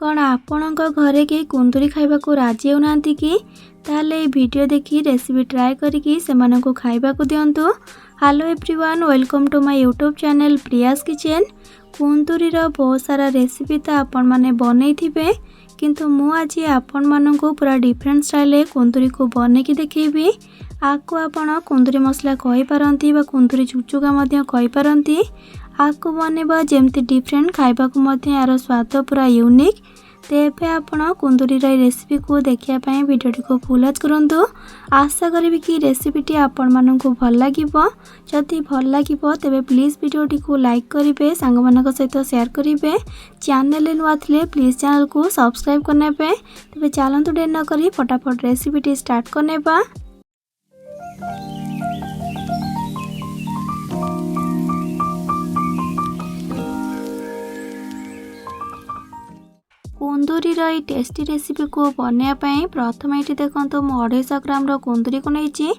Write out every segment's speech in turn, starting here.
कौन आपणक घरे के कुंदुरी खाइबा को राजी होनांती कि ताले वीडियो देखी रेसिपी ट्राए करिकी सेमानंको खाइबा को दियंतु। Hello everyone, welcome to my YouTube channel Priyas kitchen. कुंदुरी रो बहुत सारा रेसिपी तो आपण माने बनै थिबे, किंतु मु आज आपण मानंको पूरा डिफरेंट स्टाइल कुंदुरी को बनै की देखैबी। आको आपण कुंदुरी मसला कहि पारंती बा कुंदुरी चुचुका मध्य कहि पारंती। आको बनेबा जेमती डिफरेंट खाइबा को मध्य यार स्वाद पूरा यूनिक। तेबे आपण कुंदुरी रेसिपी को देखिया पई वीडियो को फुल वॉच करंतु। आशा करी कि रेसिपी आपण मानंको भल लागिबो। जदि भल लागिबो तेबे प्लीज वीडियो को लाइक करिवे, सांग मानक सहित शेयर करिवे। चैनल नुआ थिले प्लीज चैनल को सब्सक्राइब करनेबे। तेबे चलंतु देर न करी फटाफट रेसिपी स्टार्ट करनेबा। कुंदुरी टेस्टी रेसिपी को बनवाई प्रथम ये देखो मु 250 ग्राम कुंदुरी को नहीं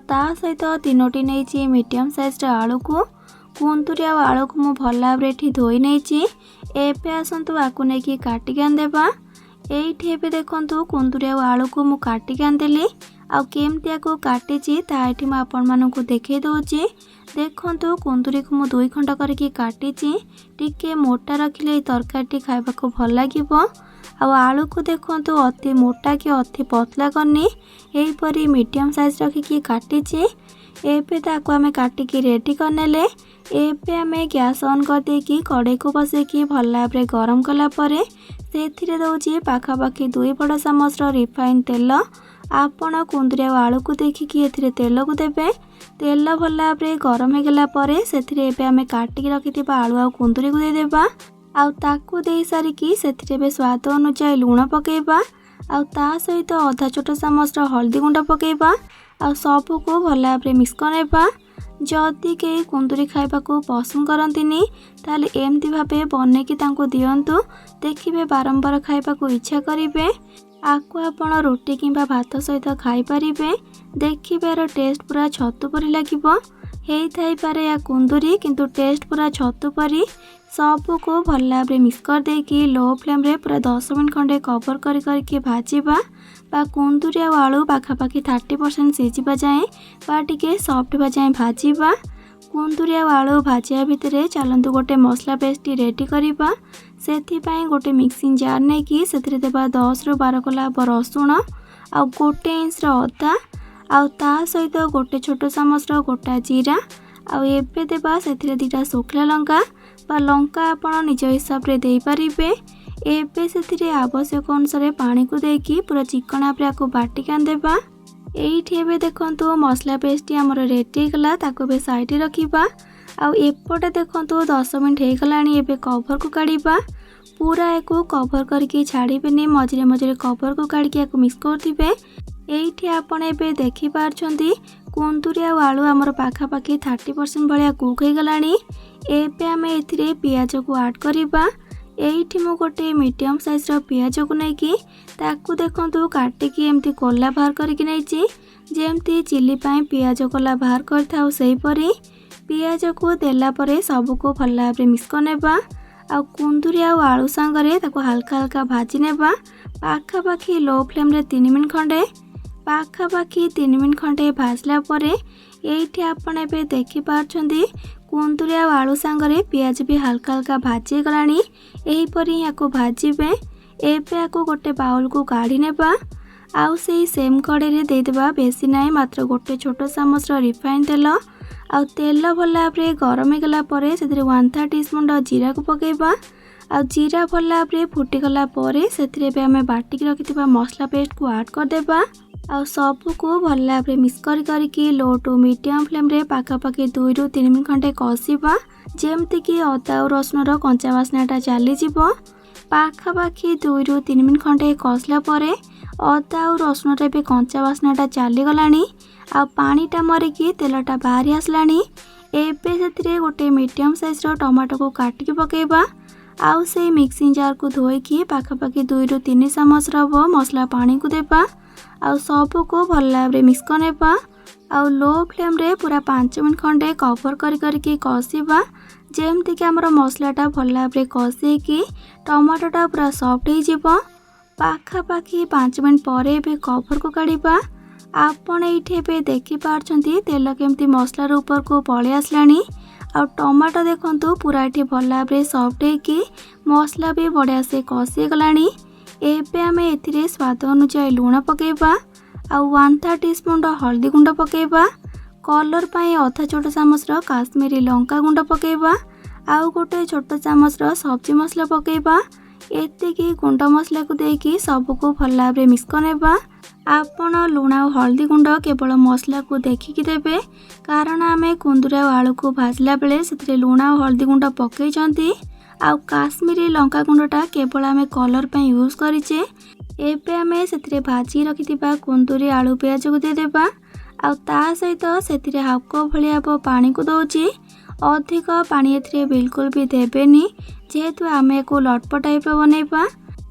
ता सहित 3टी नहीं मीडियम साइज आलू को। कुंदुरी आलू को मु भल भाव धोई नहीं। एबे आसतु आपको नहीं काटिक आनदेबा। ये देखो कुंदुरी आलू को मु काटिक आनदेली। आमती को काटी ताकि मुझे देखे दूची। देखो कुंदुरी को मु 2 खंड करके काटी। टिके मोटा रखिले तरकारी खाइबा को भल लागिबो। आलू को देखो अति मोटा कि अति पतला करनी यहीपरी मीडियम साइज रखिकी काटी। एबे ताको आमे काटिकी रेडी करनेले। एबे आमे गैस ऑन कर देकी कड़ाई को बसेकी भल भाव गरम कला परे सेथिरे दउची पाखापाखी 2 बड़ चामच रिफाइन तेल। आपण कुंदुरी आलू को देखिकी एथिरे तेल को देबे। तेल भल भाव गरम हो गला परे सेथिरे एबे आमे काटिकी रखिथिबा आलू आ कुंदुरी को दे देबा। ताकू दे सारिकी सेथिरे बे स्वाद अनुसार लूण पकेबा। ता सहित आधा छोट चामच हल्दी गुंड पकेबा। सबू को भल भाव मिक्स करनेबा। जदि के कुंदुरी खाइबा को पसंद करंतिनी ताले एमती भाबे बनेकी तांको दियंतु। देखिबे बारंबार खाइबा को इच्छा करिवे। आको आपण रोटी किंबा भात सहित खाई परिबे। देखिबे यार टेस्ट पूरा छतु परी लागिबो। हेई थाई पारे या कुंदुरी किंतु टेस्ट पूरा छतु परी। सबू को भल भाव मिक्स कर देकी लो फ्लेम रे पूरा 10 मिनट खंडे कवर करके भाजीबा। बा कुंदुरी आलू पाखापाखी 30% सीझा जाए बा टिके सॉफ्ट बा जाए भाजीबा। कुंदुरी आलू भाजिया भितर चलतु गोटे मसला पेस्ट रेडी करवा। से गोटे मिक्सिंग जार नहीं कि से देवा 10 ରୁ 12 कलाप रसुण आ 1 इंच अदा ता सहित गोटे छोट चामच गोटा जीरा आबे देवा से 2टा शुखला लंका बा लंका आपण निज हिसाब से दे पारिबे। एबे से आवश्यक अनुसार पानी को देकी पूरा चिकना को बाटिक आनदेबा। ये देखो मसला पेस्ट आमर रेडी गला ताको बे साइड रखिबा। एपटे देखो 10 मिनट हो गलानी। एबे कवर को काढ़ीबा। पूरा एको कवर करके छाड़बेनी, मझे मझे कवर को काढ़ी मिक्स करथिबे। एठी आपण एबे देखि पारछंती कुंदुरी आलू आमर पाखापाखी 30% भलिया कुक हो गलानी। एबे आमे एथिरे पियाज को ऐड करिबा। एठी मु गोटे मीडियम साइज पियाज को नहीं ताकू देखो काटिकी एमती कोला बाहर करके नहीं जेमती चिली पाई पियाज कोला बाहर करथाउ सेहीपरी पियाज को देला परे सबू को भल भाव मिक्स करनेबा। कुंदुरी आलू सांगरे ताको हल्का हल्का भाजी नेबा। पाखापाखी लो फ्लेम रे 3 मिनट खंडे पाखापाखी 3 मिनट खंडे भाजला परे एठी आपण एबे देखि पारछंती कुंदुरी आलू सांगरे पियाज भी हल्का हल्का भाजी गलानी। एहीपरी याको भाजीबे। एबे याको गोटे बाउल को काढ़ी नेबा। आउ से सेम कड़े रे दे देबा बेसी नाई मात्र गोटे छोट चामच रिफाइन तेल। तेल भल भाव गरम हो गला परे से 1/3 टीस्पून जीरा को पकेबा। जीरा भल भाव फुटीगला परे से आमे बाटिक रखिथिबा मसला पेस्ट को ऐड कर देबा। सबू को भल भाव मिक्स करके लो टू मीडियम फ्लेम रे पाखापाखी 2 ରୁ 3 मिनट खंडे कषिबा जेमती कि अदा और रसुण कंचा बास्नाटा चली जीवो। पाखापाखी 2 ରୁ 3 मिनट खंडे कसला परे अदा और रसुण रे भी कंचा बास्नाटा चली गलानी। पानीटा मरिकी तेलटा बाहरी आसलानी। एबे से गोटे मीडियम साइज टमाटो को काटिकी पकेबा। आउ से मिक्सिंग जार को धोईकी पाखापाखी 2 ରୁ 3 चामच मसला पानी को देबा। सबू को भल भाव मिक्स करनेबा। लो फ्लेम रे पूरा 5 मिनट खंडे कवर करके कषिबा जेमती कि आमर मसलाटा भल भाव कषे कि टमाटोटा पूरा सफ्ट हो पाखापाखि 5 मिनट पर कभर को काढ़ा। आपण ये देखिपार्टी तेल केमती मसलार ऊपर को पलि आसलानी आ टमाटो देखंतु पूरा ये भल भाव सफ्ट हो मसला भी बढ़िया से कषी गलानी। एबे आमे एथिरे स्वाद अनुसार लुण पकेबा आ 1/3 टीस्पून हल्दी गुंड पकेबा। कलर पाई अधा छोट चामच काश्मीरी लंका गुंड पकेबा आउ गोटे छोट चामच सब्जी मसला पकेबा। एतिकी गुंड मसला को देकी सबको भल भाव मिक्स करनेबा। आपण लुण और हल्दी गुंड केवल मसला को देखिकी देबे कारण आमे कुंदुरी और आलू को भाजला बेले से लुण और हल्दी गुंड पकईचंती आउ काश्मीरी लंका गुंडटा केवल आमे कलर पे यूज करिचे। एबे आमे सेथिरे भाजी रखिथिबा कुंदुरी आलू प्याज को दे देबा आउ ता सहित सेथिरे हाफ कप भलिया पानी को दउची। अधिक पानी एथिरे बिल्कुल भी देबेनी जेहेतु आमे को लटपट टाइप बनैबा।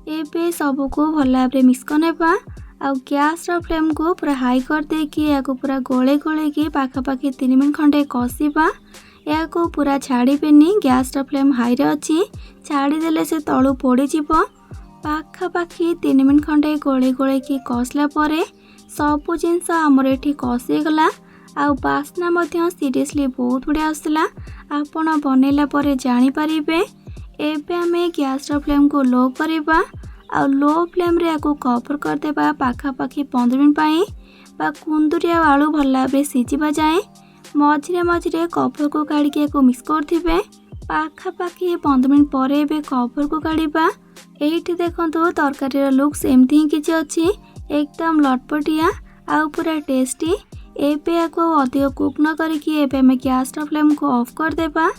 एबे सबको भल भाव मिक्स करनेबा आउ गैस फ्लेम को पूरा हाई कर देकी याको पूरा गोले गोले की पाखापाखि 3 मिनट खंडे कषिबा। या को पूरा छाड़बेनी गैस फ्लेम हाई रे अच्छी छाड़देले से तलू पोड़ी जीवो। पाखापाखि 3 मिनट खंडे गोले गोले की कषला परे सबु जिनस आमर एठी कषिगला आउ बास्ना मध्य सीरियसली बहुत बढ़िया आसला। आपण बनैला परे जानी परिबे। एबे आमे गैस फ्लेम को लो करबा आ लो फ्लेम रे याको कवर कर देबा पाखापाखि 15 मिनट पाई बा कुंदुरी आ आलू भल भाव सिझिबा जाए। मझिरे मझिरे कवर को काढ़ी मिक्स करथिबे। पाखापाखि 15 मिनट पर एबे कवर को काढ़ा। एठी देखंतु तरकारी लुक्स एमती ही किछि अछि एकदम लटपटिया आउ पूरा टेस्टी। एबे याको अधिक कुक न करिकी एबे हमें गैस फ्लेम को ऑफ कर देबा।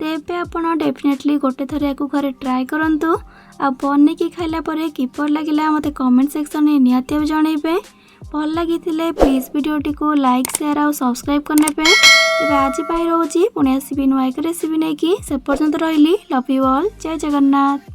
तेबे आपण डेफिनेटली गोटे थर याको घरे ट्राई करंतु आ बने की खाइला परे किपर लागिला मते कमेंट सेक्शन में निहाती जणैबे। भल लागिथिले प्लीज वीडियोटी को लाइक शेयर और सब्सक्राइब करने पे। तेबे आज पाई रोजी पुणी आसीबी नुआ एक रेसिपी नेकी से पर्यंत रहिली। Love you all. जय जगन्नाथ।